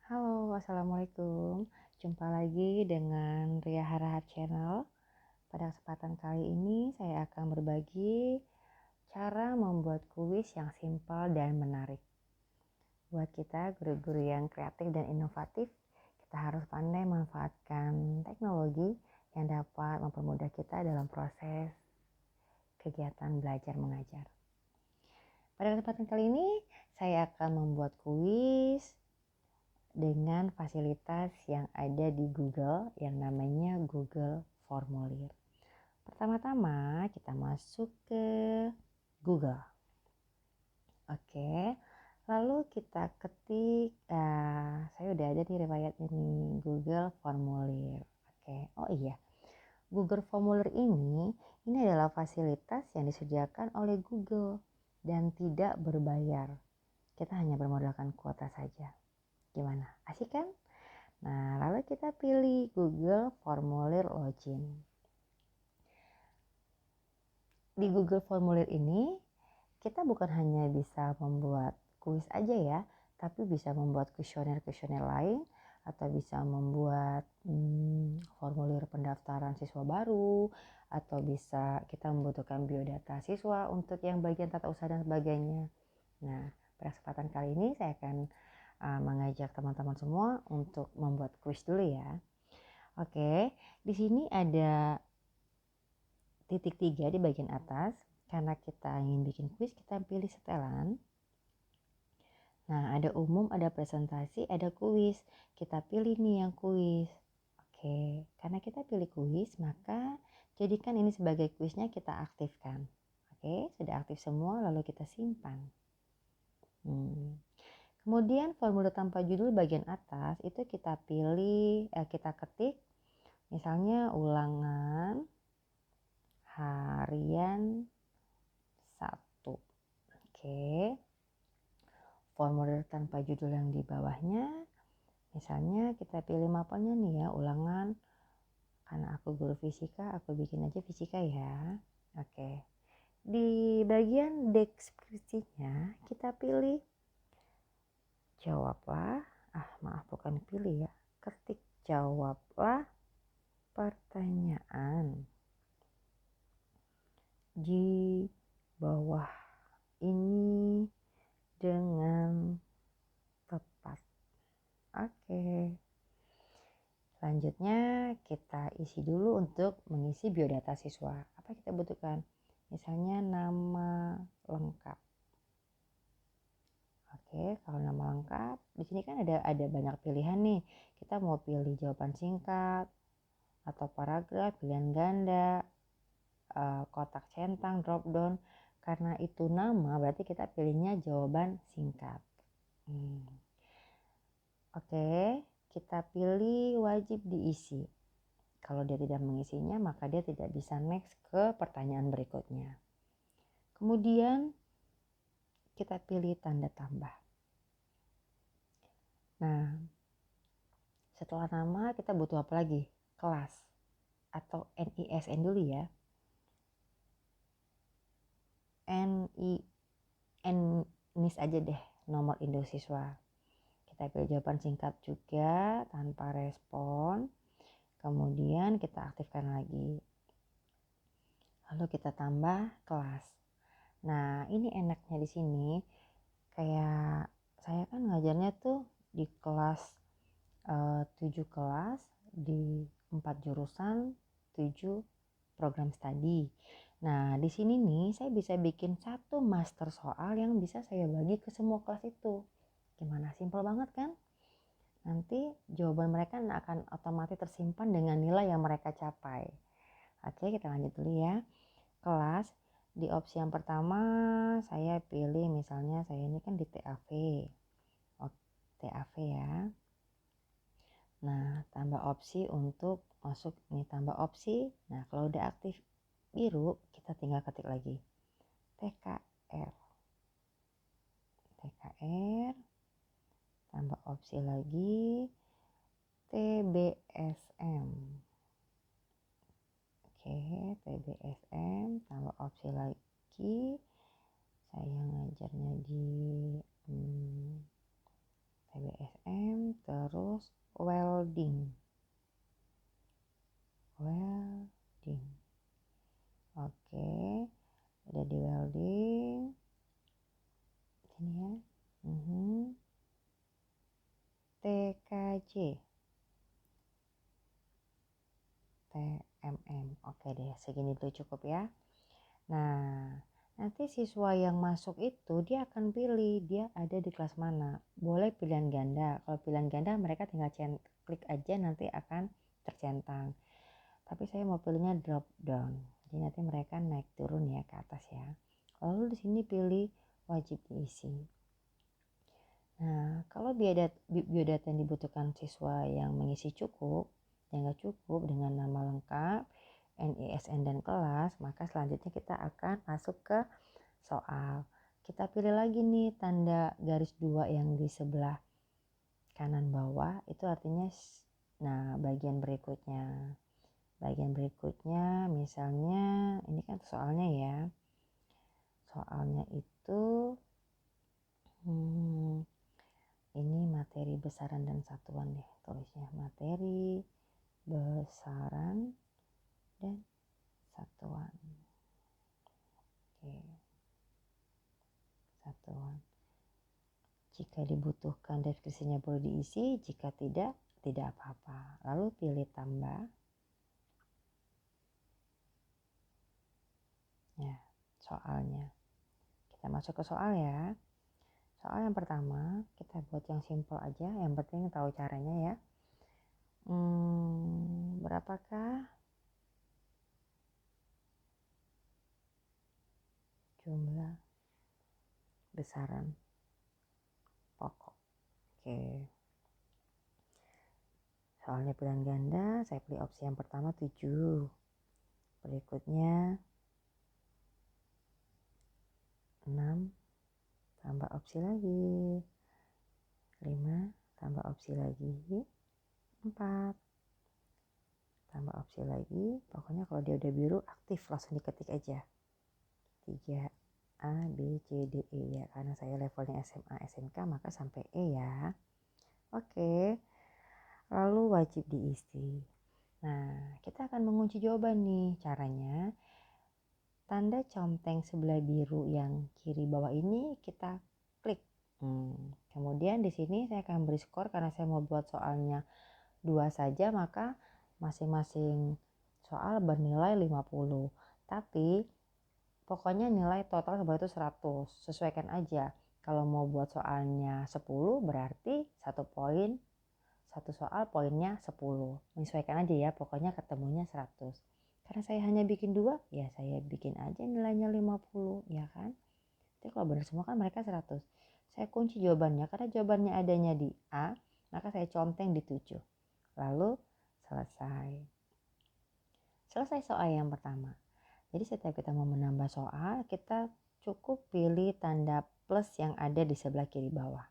Halo, assalamualaikum. Jumpa lagi dengan Ria Harahap Channel. Pada kesempatan kali ini saya akan berbagi cara membuat kuis yang simpel dan menarik. Buat kita guru-guru yang kreatif dan inovatif, kita harus pandai memanfaatkan teknologi yang dapat mempermudah kita dalam proses kegiatan belajar mengajar. Pada kesempatan kali ini saya akan membuat kuis dengan fasilitas yang ada di Google yang namanya Google Formulir. Pertama-tama kita masuk ke Google. Oke, lalu kita ketik, saya udah ada di riwayat ini Google Formulir. Oke, oh iya, Google Formulir ini adalah fasilitas yang disediakan oleh Google dan tidak berbayar. Kita hanya bermodalkan kuota saja. Gimana? Asik kan? Nah, lalu kita pilih Google Formulir Login. Di Google Formulir ini, kita bukan hanya bisa membuat kuis aja ya, tapi bisa membuat kuesioner-kuesioner lain, atau bisa membuat formulir pendaftaran siswa baru, atau bisa kita membutuhkan biodata siswa untuk yang bagian tata usaha dan sebagainya. Nah, pada kesempatan kali ini saya akan mengajak teman-teman semua untuk membuat kuis dulu ya. Oke, di sini ada titik 3 di bagian atas. Karena kita ingin bikin kuis, kita pilih setelan. Nah, ada umum, ada presentasi, ada kuis. Kita pilih nih yang kuis. Oke, karena kita pilih kuis, maka jadikan ini sebagai kuisnya, kita aktifkan. Oke, sudah aktif semua, lalu kita simpan. Kemudian formulir tanpa judul bagian atas itu kita pilih, kita ketik misalnya ulangan harian 1. Oke. Formulir tanpa judul yang di bawahnya, misalnya kita pilih mapelnya nih ya, ulangan. Karena aku guru fisika, aku bikin aja fisika ya. Oke. Di bagian deskripsinya kita pilih jawablah, bukan pilih ya, ketik jawablah pertanyaan di bawah ini dengan tepat. Oke. Selanjutnya kita isi dulu untuk mengisi biodata siswa. Apa kita butuhkan? Misalnya nama lengkap. Oke, kalau nama lengkap, di sini kan ada banyak pilihan nih. Kita mau pilih jawaban singkat atau paragraf, pilihan ganda, kotak centang, drop down. Karena itu nama, berarti kita pilihnya jawaban singkat. Oke, kita pilih wajib diisi. Kalau dia tidak mengisinya, maka dia tidak bisa next ke pertanyaan berikutnya. Kemudian kita pilih tanda tambah. Nah, setelah nama kita butuh apa lagi? Kelas atau NISN dulu ya. NIS aja deh, nomor induk siswa. Kita pilih jawaban singkat juga tanpa respon. Kemudian kita aktifkan lagi. Lalu kita tambah kelas. Nah, ini enaknya di sini, kayak saya kan ngajarnya tuh di kelas 7 kelas, di 4 jurusan, 7 program studi. Nah, di sini nih saya bisa bikin satu master soal yang bisa saya bagi ke semua kelas itu. Gimana? Simpel banget kan? Nanti jawaban mereka akan otomatis tersimpan dengan nilai yang mereka capai. Oke, kita lanjut dulu ya. Kelas, di opsi yang pertama saya pilih misalnya saya ini kan di TAV. TAV ya. Nah, tambah opsi untuk masuk nih, tambah opsi. Nah, kalau udah aktif biru, kita tinggal ketik lagi TKR. Tambah opsi lagi TBSM. Oke, TBSM, tambah opsi lagi. Saya ngajarnya di TBSM, Terus welding. Oke, udah di welding. Sini ya. TKJ. TMM. Oke deh, segini dulu cukup ya. Nah, nanti siswa yang masuk itu dia akan pilih dia ada di kelas mana. Boleh pilihan ganda. Kalau pilihan ganda mereka tinggal klik aja nanti akan tercentang. Tapi saya mau pilihnya drop down. Jadi nanti mereka naik turun ya ke atas ya. Lalu di sini pilih wajib diisi. Nah, kalau biodata yang dibutuhkan siswa yang mengisi cukup, yang nggak cukup dengan nama lengkap, NISN dan kelas, maka selanjutnya kita akan masuk ke soal. Kita pilih lagi nih tanda garis 2 yang di sebelah kanan bawah, itu artinya bagian berikutnya. Bagian berikutnya misalnya ini kan soalnya ya. Soalnya itu ini materi besaran dan satuan deh, tulisnya materi besaran dan satuan. Oke. Satuan. Jika dibutuhkan deskripsinya boleh diisi, jika tidak apa-apa. Lalu pilih tambah. Ya, soalnya. Kita masuk ke soal ya. Soal yang pertama, kita buat yang simple aja, yang penting tahu caranya ya. Berapakah jumlah besaran pokok? Oke. Soalnya pilihan ganda, saya pilih opsi yang pertama 7. Berikutnya 6 tambah opsi lagi. 5 tambah opsi lagi. 4 tambah opsi lagi. Pokoknya kalau dia udah biru aktif langsung diketik aja. 3 A, B, C, D, E ya. Karena saya levelnya SMA, SMK maka sampai E ya. Oke. Lalu wajib diisi. Nah, kita akan mengunci jawaban nih. Caranya tanda conteng sebelah biru yang kiri bawah ini kita klik. Kemudian di sini saya akan beri skor karena saya mau buat soalnya 2 saja, maka masing-masing soal bernilai 50. Tapi pokoknya nilai total sebelah itu 100. Sesuaikan aja. Kalau mau buat soalnya 10 berarti 1 poin. Satu soal poinnya 10. Menyesuaikan aja ya, pokoknya ketemunya 100. Karena saya hanya bikin 2, ya saya bikin aja nilainya 50, ya kan? Jadi kalau benar semua kan mereka 100. Saya kunci jawabannya, karena jawabannya adanya di A, maka saya conteng di 7. Lalu selesai. Selesai soal yang pertama. Jadi setiap kita mau menambah soal, kita cukup pilih tanda plus yang ada di sebelah kiri bawah.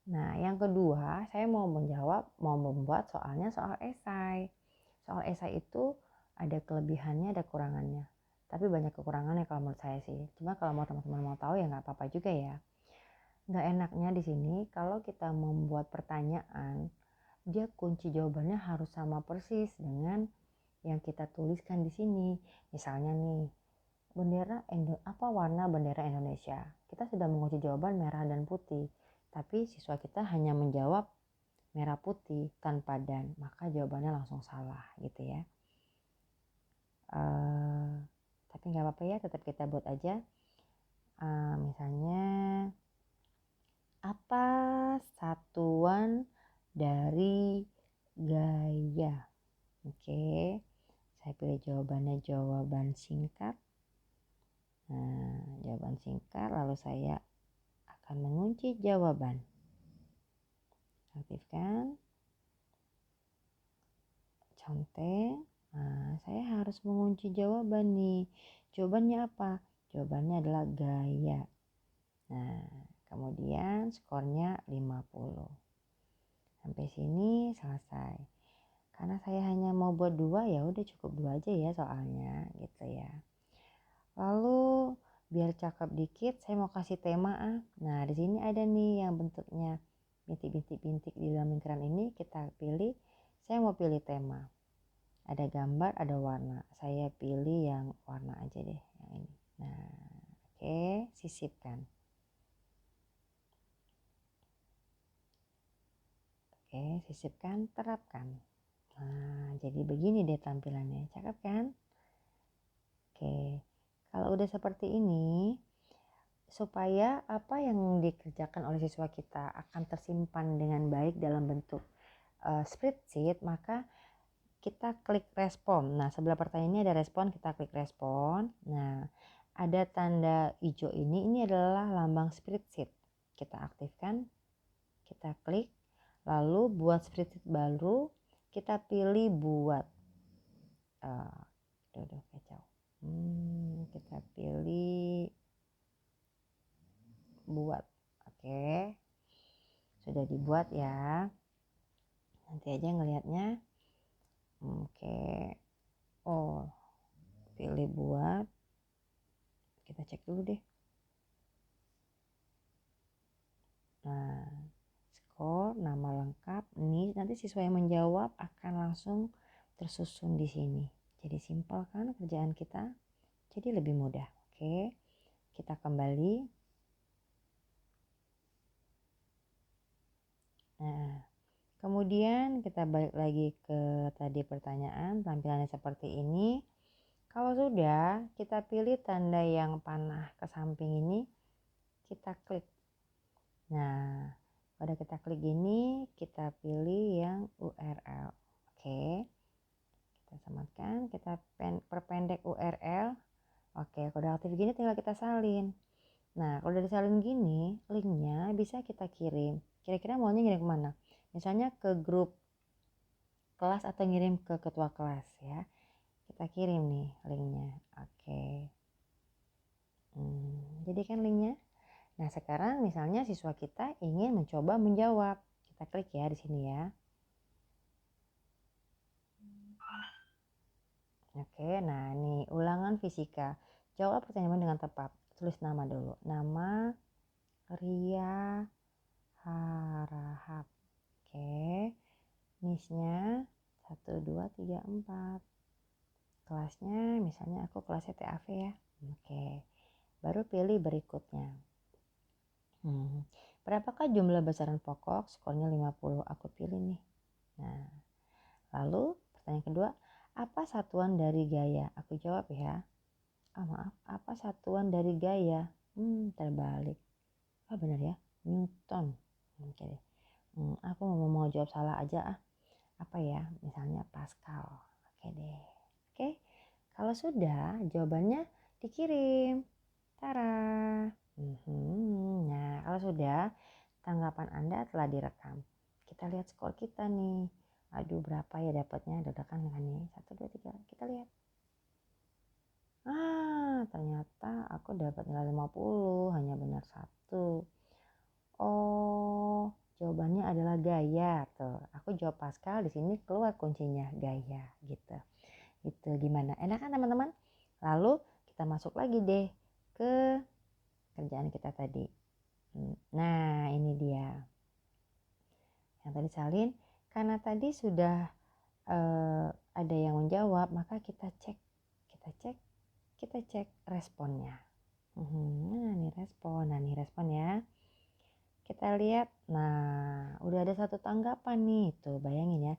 Nah, yang kedua, saya mau membuat soalnya soal esai. Soal esai itu ada kelebihannya, ada kekurangannya. Tapi banyak kekurangannya kalau menurut saya sih. Cuma kalau mau teman-teman mau tahu ya nggak apa-apa juga ya. Nggak enaknya di sini kalau kita membuat pertanyaan, dia kunci jawabannya harus sama persis dengan yang kita tuliskan di sini. Misalnya nih, apa warna bendera Indonesia? Kita sudah mengunci jawaban merah dan putih. Tapi siswa kita hanya menjawab merah putih tanpa dan, maka jawabannya langsung salah gitu ya. Tapi nggak apa-apa ya, tetap kita buat aja. Misalnya apa satuan dari gaya? Oke, saya pilih jawabannya jawaban singkat. Nah, jawaban singkat, lalu saya akan mengunci jawaban. Aktifkan. Conteng. Nah, saya harus mengunci jawaban nih. Jawabannya apa? Jawabannya adalah gaya. Nah, kemudian skornya 50. Sampai sini selesai. Karena saya hanya mau buat 2, ya udah cukup 2 aja ya soalnya gitu ya. Lalu biar cakep dikit, saya mau kasih tema. Nah, di sini ada nih yang bentuknya bintik-bintik di dalam lingkaran ini kita pilih. Saya mau pilih tema, ada gambar, ada warna. Saya pilih yang warna aja deh, yang ini. Nah, oke, sisipkan. Oke, sisipkan, terapkan. Nah, jadi begini deh tampilannya, cakep kan? Oke, kalau udah seperti ini, supaya apa yang dikerjakan oleh siswa kita akan tersimpan dengan baik dalam bentuk spreadsheet, maka kita klik respon. Nah, sebelah pertanyaan ini ada respon, kita klik respon. Nah, ada tanda hijau ini adalah lambang spreadsheet. Kita aktifkan, kita klik, lalu buat spreadsheet baru, kita pilih buat. Udah kacau. Kita pilih buat. Oke, sudah dibuat ya. Nanti aja ngelihatnya. Oke, oh pilih buat, kita cek dulu deh. Nah, skor, nama lengkap, ini nanti siswa yang menjawab akan langsung tersusun di sini. Jadi simpel kan kerjaan kita, jadi lebih mudah. Oke, kita kembali. Nah, kemudian kita balik lagi ke tadi pertanyaan, tampilannya seperti ini. Kalau sudah, kita pilih tanda yang panah ke samping ini, kita klik. Nah, pada kita klik gini, kita pilih yang URL. Oke, kita sematkan, kita perpendek URL. Oke, kalau udah aktif gini tinggal kita salin. Nah, kalau udah disalin gini, linknya bisa kita kirim. Kira-kira maunya ngirim kemana? Misalnya ke grup kelas atau ngirim ke ketua kelas ya. Kita kirim nih linknya. Oke. Jadi kan linknya. Nah, sekarang misalnya siswa kita ingin mencoba menjawab. Kita klik ya di sini ya. Oke, nah ini ulangan fisika. Jawab pertanyaan dengan tepat. Tulis nama dulu. Nama Ria Harahap. Oke. Nisnya 1, 2, 3, 4. Kelasnya misalnya aku kelasnya TAV ya. Oke. Baru pilih berikutnya. Berapakah jumlah besaran pokok? Skornya 50. Aku pilih nih. Nah, lalu pertanyaan kedua, apa satuan dari gaya? Aku jawab ya. Maaf, apa satuan dari gaya? Terbalik. Benar ya, Newton. Oke deh. Aku mau jawab salah aja Apa ya? Misalnya Pascal. Oke deh. Oke. Kalau sudah, jawabannya dikirim. Tara. Nah, kalau sudah, tanggapan Anda telah direkam. Kita lihat skor kita nih. Aduh, berapa ya dapatnya? Dadakan kan nih. 1, 2, 3. Kita lihat. Ternyata aku dapat nilai 50, hanya benar 1. Oh, jawabannya adalah gaya. Tuh, aku jawab Pascal, di sini keluar kuncinya gaya gitu. Gitu gimana? Enak kan teman-teman? Lalu kita masuk lagi deh ke kerjaan kita tadi. Nah, ini dia. Yang tadi salin, karena tadi sudah ada yang menjawab, maka kita cek responnya. Nah, ini respon ya. Kita lihat, nah udah ada satu tanggapan nih, tuh bayangin ya,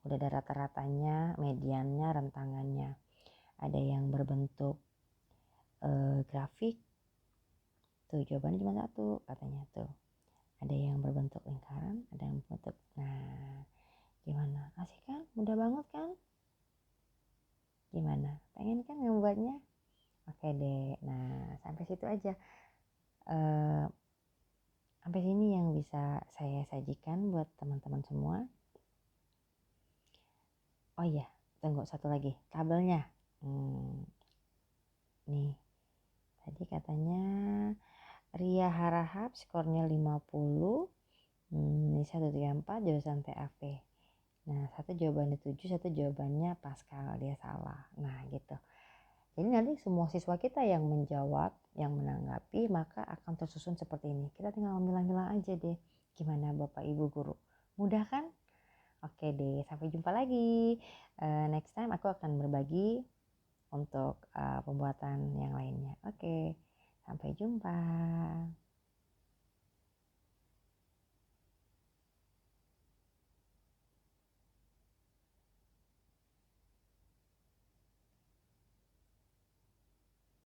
udah ada rata-ratanya, mediannya, rentangannya. Ada yang berbentuk grafik, tuh jawabannya cuma 1 katanya tuh. Ada yang berbentuk lingkaran, ada yang berbentuk, nah gimana? Asik kan? Mudah banget kan? Gimana? Pengen kan ngebuatnya? Oke deh, nah sampai situ aja. Sampai sini yang bisa saya sajikan buat teman-teman semua. Oh iya, tunggu satu lagi, kabelnya. Nih, tadi katanya Ria Harahap skornya 50. Ini 134 jurusan TAV. Nah, satu jawabannya 7, satu jawabannya Pascal, dia salah. Nah, gitu. Jadi nanti semua siswa kita yang menjawab, yang menanggapi, maka akan tersusun seperti ini. Kita tinggal memilah-milah aja deh. Gimana Bapak Ibu Guru? Mudah kan? Oke deh, sampai jumpa lagi. Next time aku akan berbagi untuk pembuatan yang lainnya. Oke, sampai jumpa.